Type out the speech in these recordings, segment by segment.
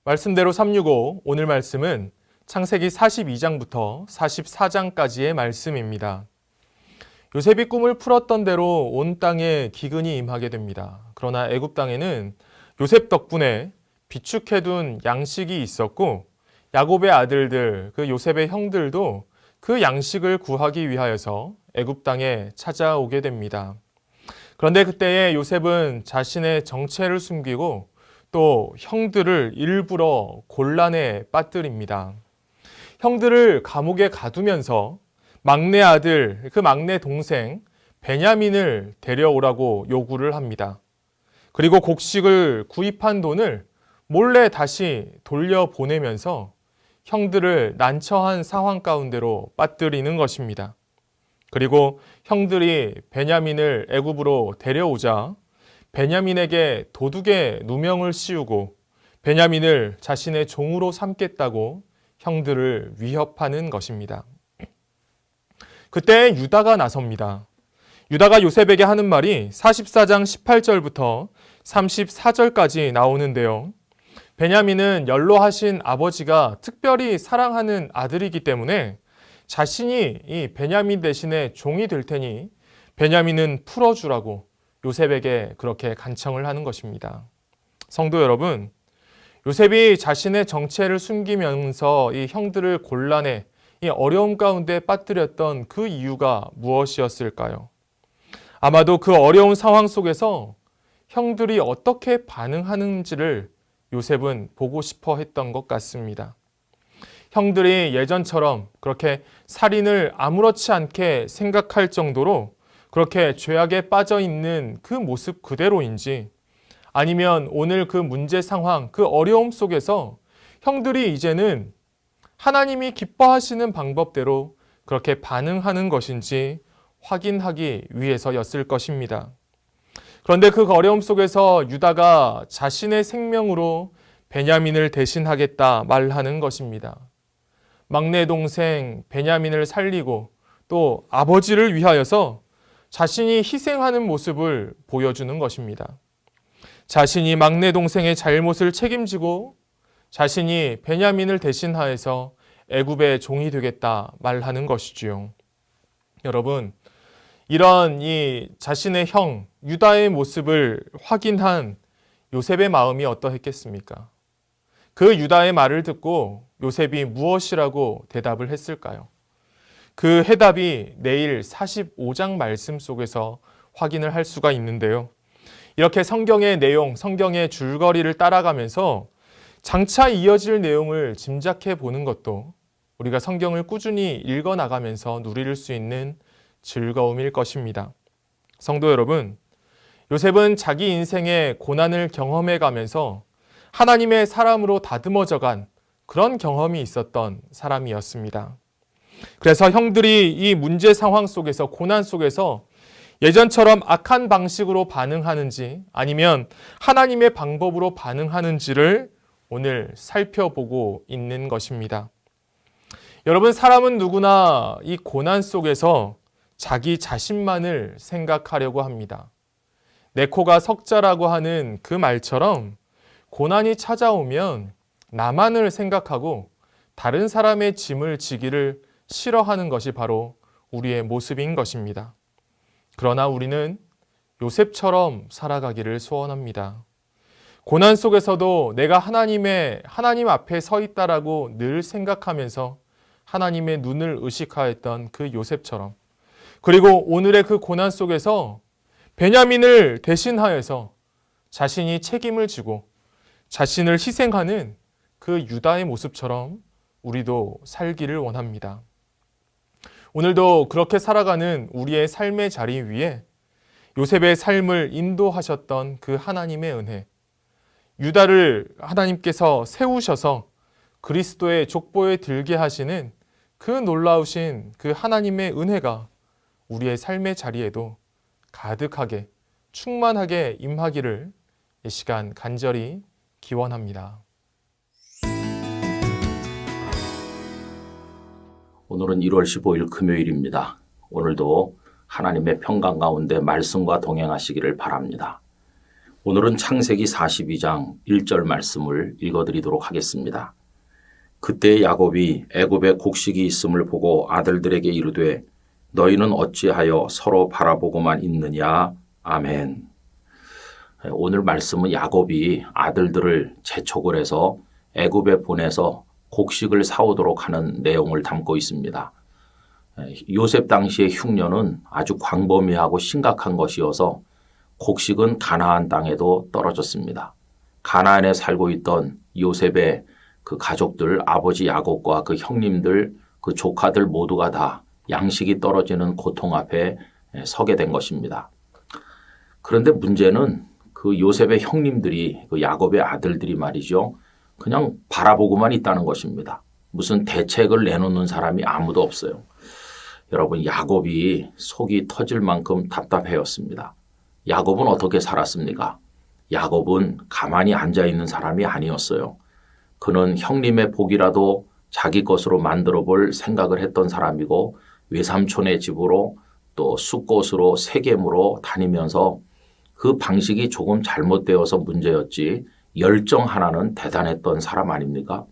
말씀대로 365, 오늘 말씀은 창세기 42장부터 44장까지의 말씀입니다. 요셉이 꿈을 풀었던 대로 온 땅에 기근이 임하게 됩니다. 그러나 애굽 땅에는 요셉 덕분에 비축해둔 양식이 있었고 야곱의 아들들, 그 요셉의 형들도 그 양식을 구하기 위하여서 애굽 땅에 찾아오게 됩니다. 그런데 그때에 요셉은 자신의 정체를 숨기고 또 형들을 일부러 곤란에 빠뜨립니다. 형들을 감옥에 가두면서 막내 아들, 그 막내 동생 베냐민을 데려오라고 요구를 합니다. 그리고 곡식을 구입한 돈을 몰래 다시 돌려보내면서 형들을 난처한 상황 가운데로 빠뜨리는 것입니다. 그리고 형들이 베냐민을 애굽으로 데려오자 베냐민에게 도둑의 누명을 씌우고 베냐민을 자신의 종으로 삼겠다고 형들을 위협하는 것입니다. 그때 유다가 나섭니다. 유다가 요셉에게 하는 말이 44장 18절부터 34절까지 나오는데요. 베냐민은 연로하신 아버지가 특별히 사랑하는 아들이기 때문에 자신이 이 베냐민 대신에 종이 될 테니 베냐민은 풀어주라고 요셉에게 그렇게 간청을 하는 것입니다. 성도 여러분, 요셉이 자신의 정체를 숨기면서 이 형들을 곤란해 이 어려움 가운데 빠뜨렸던 그 이유가 무엇이었을까요? 아마도 그 어려운 상황 속에서 형들이 어떻게 반응하는지를 요셉은 보고 싶어 했던 것 같습니다. 형들이 예전처럼 그렇게 살인을 아무렇지 않게 생각할 정도로 그렇게 죄악에 빠져 있는 그 모습 그대로인지 아니면 오늘 그 문제 상황, 그 어려움 속에서 형들이 이제는 하나님이 기뻐하시는 방법대로 그렇게 반응하는 것인지 확인하기 위해서였을 것입니다. 그런데 그 어려움 속에서 유다가 자신의 생명으로 베냐민을 대신하겠다 말하는 것입니다. 막내 동생 베냐민을 살리고 또 아버지를 위하여서 자신이 희생하는 모습을 보여주는 것입니다. 자신이 막내 동생의 잘못을 책임지고 자신이 베냐민을 대신하여서 애굽의 종이 되겠다 말하는 것이지요. 여러분, 이런 이 자신의 형 유다의 모습을 확인한 요셉의 마음이 어떠했겠습니까? 그 유다의 말을 듣고 요셉이 무엇이라고 대답을 했을까요? 그 해답이 내일 45장 말씀 속에서 확인을 할 수가 있는데요. 이렇게 성경의 내용, 성경의 줄거리를 따라가면서 장차 이어질 내용을 짐작해 보는 것도 우리가 성경을 꾸준히 읽어 나가면서 누릴 수 있는 즐거움일 것입니다. 성도 여러분, 요셉은 자기 인생의 고난을 경험해 가면서 하나님의 사람으로 다듬어져간 그런 경험이 있었던 사람이었습니다. 그래서 형들이 이 문제 상황 속에서, 고난 속에서 예전처럼 악한 방식으로 반응하는지 아니면 하나님의 방법으로 반응하는지를 오늘 살펴보고 있는 것입니다. 여러분, 사람은 누구나 이 고난 속에서 자기 자신만을 생각하려고 합니다. 내 코가 석자라고 하는 그 말처럼 고난이 찾아오면 나만을 생각하고 다른 사람의 짐을 지기를 싫어하는 것이 바로 우리의 모습인 것입니다. 그러나 우리는 요셉처럼 살아가기를 소원합니다. 고난 속에서도 내가 하나님 앞에 서 있다라고 늘 생각하면서 하나님의 눈을 의식하였던 그 요셉처럼, 그리고 오늘의 그 고난 속에서 베냐민을 대신하여서 자신이 책임을 지고 자신을 희생하는 그 유다의 모습처럼 우리도 살기를 원합니다. 오늘도 그렇게 살아가는 우리의 삶의 자리 위에 요셉의 삶을 인도하셨던 그 하나님의 은혜, 유다를 하나님께서 세우셔서 그리스도의 족보에 들게 하시는 그 놀라우신 그 하나님의 은혜가 우리의 삶의 자리에도 가득하게 충만하게 임하기를 이 시간 간절히 기원합니다. 오늘은 1월 15일 금요일입니다. 오늘도 하나님의 평강 가운데 말씀과 동행하시기를 바랍니다. 오늘은 창세기 42장 1절 말씀을 읽어드리도록 하겠습니다. 그때 야곱이 애굽에 곡식이 있음을 보고 아들들에게 이르되 너희는 어찌하여 서로 바라보고만 있느냐. 아멘. 오늘 말씀은 야곱이 아들들을 재촉을 해서 애굽에 보내서 곡식을 사오도록 하는 내용을 담고 있습니다. 요셉 당시의 흉년은 아주 광범위하고 심각한 것이어서 곡식은 가나안 땅에도 떨어졌습니다. 가나안에 살고 있던 요셉의 그 가족들, 아버지 야곱과 그 형님들, 그 조카들 모두가 다 양식이 떨어지는 고통 앞에 서게 된 것입니다. 그런데 문제는 그 요셉의 형님들이, 그 야곱의 아들들이 말이죠. 그냥 바라보고만 있다는 것입니다. 무슨 대책을 내놓는 사람이 아무도 없어요. 여러분, 야곱이 속이 터질 만큼 답답해였습니다. 야곱은 어떻게 살았습니까? 야곱은 가만히 앉아있는 사람이 아니었어요. 그는 형님의 복이라도 자기 것으로 만들어 볼 생각을 했던 사람이고 외삼촌의 집으로 또 숫곳으로 세겜으로 다니면서 그 방식이 조금 잘못되어서 문제였지 열정 하나는 대단했던 사람 아닙니까?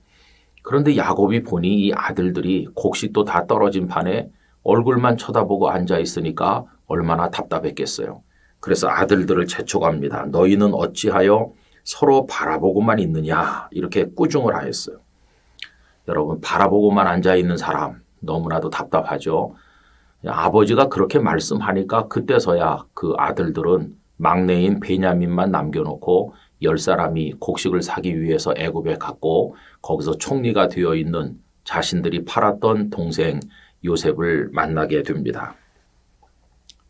그런데 야곱이 보니 이 아들들이 곡식도 다 떨어진 판에 얼굴만 쳐다보고 앉아있으니까 얼마나 답답했겠어요. 그래서 아들들을 재촉합니다. 너희는 어찌하여 서로 바라보고만 있느냐 이렇게 꾸중을 하였어요. 여러분, 바라보고만 앉아있는 사람 너무나도 답답하죠. 아버지가 그렇게 말씀하니까 그때서야 그 아들들은 막내인 베냐민만 남겨놓고 10사람이 곡식을 사기 위해서 애굽에 갔고 거기서 총리가 되어 있는 자신들이 팔았던 동생 요셉을 만나게 됩니다.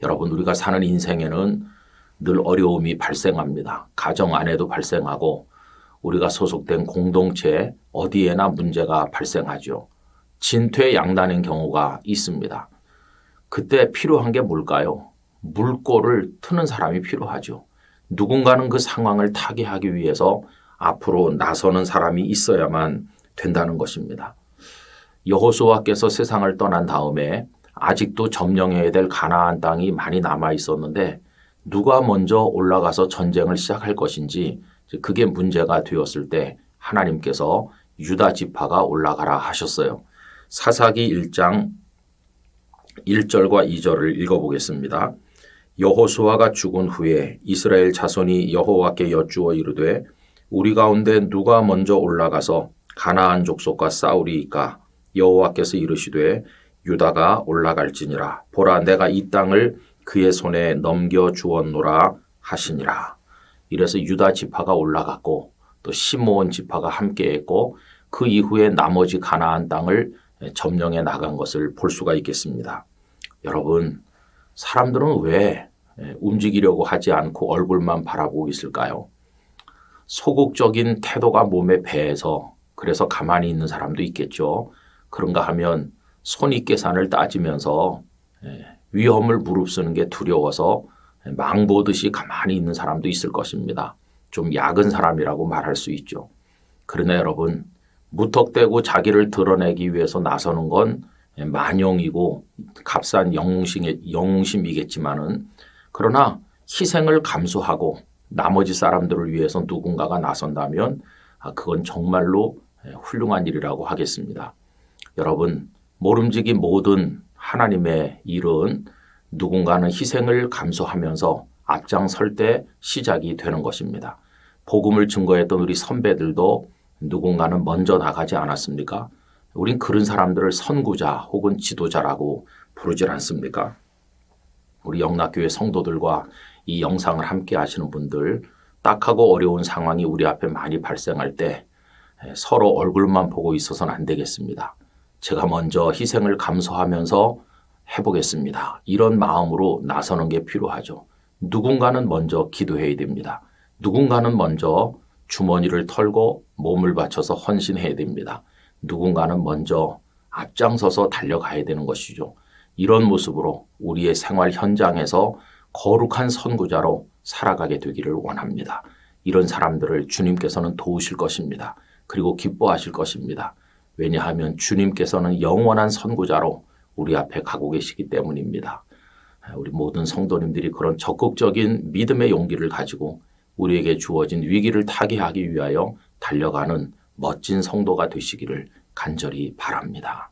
여러분, 우리가 사는 인생에는 늘 어려움이 발생합니다. 가정 안에도 발생하고 우리가 소속된 공동체 어디에나 문제가 발생하죠. 진퇴양난의 경우가 있습니다. 그때 필요한 게 뭘까요? 물꼬를 트는 사람이 필요하죠. 누군가는 그 상황을 타개하기 위해서 앞으로 나서는 사람이 있어야만 된다는 것입니다. 여호수아께서 세상을 떠난 다음에 아직도 점령해야 될 가나안 땅이 많이 남아 있었는데 누가 먼저 올라가서 전쟁을 시작할 것인지 그게 문제가 되었을 때 하나님께서 유다 지파가 올라가라 하셨어요. 사사기 1장 1절과 2절을 읽어보겠습니다. 여호수아가 죽은 후에 이스라엘 자손이 여호와께 여쭈어 이르되 우리 가운데 누가 먼저 올라가서 가나안 족속과 싸우리이까? 여호와께서 이르시되 유다가 올라갈지니라. 보라, 내가 이 땅을 그의 손에 넘겨 주었노라 하시니라. 이래서 유다 지파가 올라갔고 또 시므온 지파가 함께했고 그 이후에 나머지 가나안 땅을 점령해 나간 것을 볼 수가 있겠습니다. 여러분, 사람들은 왜 움직이려고 하지 않고 얼굴만 바라보고 있을까요? 소극적인 태도가 몸에 배해서 그래서 가만히 있는 사람도 있겠죠. 그런가 하면 손익계산을 따지면서 위험을 무릅쓰는 게 두려워서 망보듯이 가만히 있는 사람도 있을 것입니다. 좀 약은 사람이라고 말할 수 있죠. 그러나 여러분, 무턱대고 자기를 드러내기 위해서 나서는 건 만용이고 값싼 영웅심이겠지만은 그러나 희생을 감수하고 나머지 사람들을 위해서 누군가가 나선다면 그건 정말로 훌륭한 일이라고 하겠습니다. 여러분, 모름지기 모든 하나님의 일은 누군가는 희생을 감수하면서 앞장설 때 시작이 되는 것입니다. 복음을 증거했던 우리 선배들도 누군가는 먼저 나가지 않았습니까? 우린 그런 사람들을 선구자 혹은 지도자라고 부르질 않습니까? 우리 영락교회 성도들과 이 영상을 함께 하시는 분들, 딱하고 어려운 상황이 우리 앞에 많이 발생할 때 서로 얼굴만 보고 있어서는 안 되겠습니다. 제가 먼저 희생을 감수하면서 해보겠습니다. 이런 마음으로 나서는 게 필요하죠. 누군가는 먼저 기도해야 됩니다. 누군가는 먼저 주머니를 털고 몸을 바쳐서 헌신해야 됩니다. 누군가는 먼저 앞장서서 달려가야 되는 것이죠. 이런 모습으로 우리의 생활 현장에서 거룩한 선구자로 살아가게 되기를 원합니다. 이런 사람들을 주님께서는 도우실 것입니다. 그리고 기뻐하실 것입니다. 왜냐하면 주님께서는 영원한 선구자로 우리 앞에 가고 계시기 때문입니다. 우리 모든 성도님들이 그런 적극적인 믿음의 용기를 가지고 우리에게 주어진 위기를 타개하기 위하여 달려가는 멋진 성도가 되시기를 간절히 바랍니다.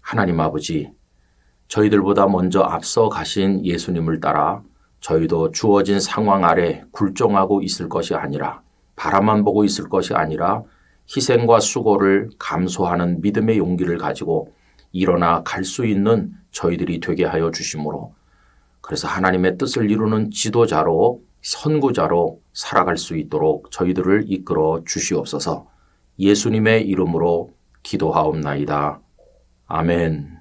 하나님 아버지, 저희들보다 먼저 앞서 가신 예수님을 따라 저희도 주어진 상황 아래 굴종하고 있을 것이 아니라, 바라만 보고 있을 것이 아니라 희생과 수고를 감수하는 믿음의 용기를 가지고 일어나 갈 수 있는 저희들이 되게 하여 주시므로, 그래서 하나님의 뜻을 이루는 지도자로, 선구자로 살아갈 수 있도록 저희들을 이끌어 주시옵소서. 예수님의 이름으로 기도하옵나이다. 아멘.